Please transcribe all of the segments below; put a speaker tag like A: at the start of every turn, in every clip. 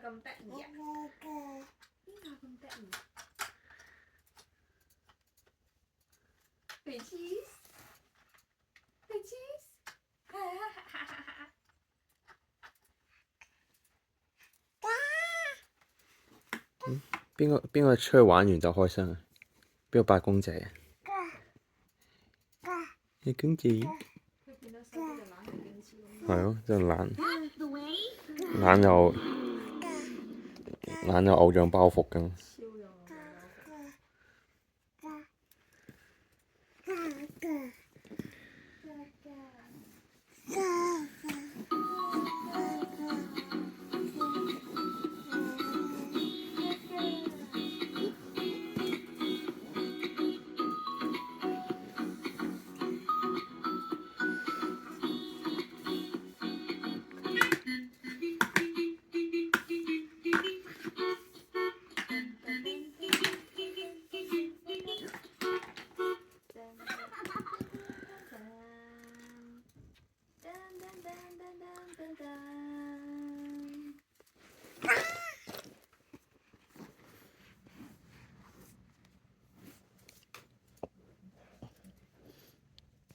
A: 咁得意啊？邊個咁得意？Big cheese，Big cheese，
B: 邊個出去玩完就開心啊？邊個扮公仔啊？你公仔？
A: 佢見到手機就懶係矜持咁。
B: 係咯，真係懶有偶像包袱㗎。
A: 超有偶像包袱。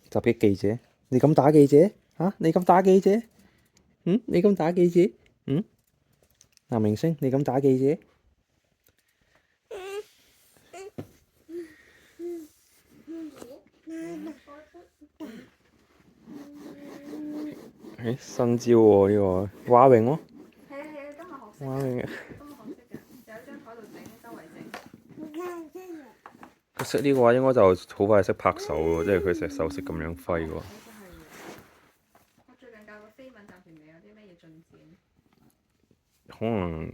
B: 襲擊記者，你咁打記者嚇？你咁打記者？你咁打記者？男明星，你咁打記者？新招喎呢個蛙泳咯。
A: 係啊，今日學識。
B: 蛙泳啊！
A: 今日學識㗎，就喺張台度整，周圍整。
B: 佢識呢個話應該就好快識拍手喎，即係佢隻手識咁樣揮喎。
A: 我最近教個飛吻，暫時未有啲咩嘢進展。
B: 可能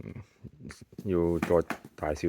B: 要再大少。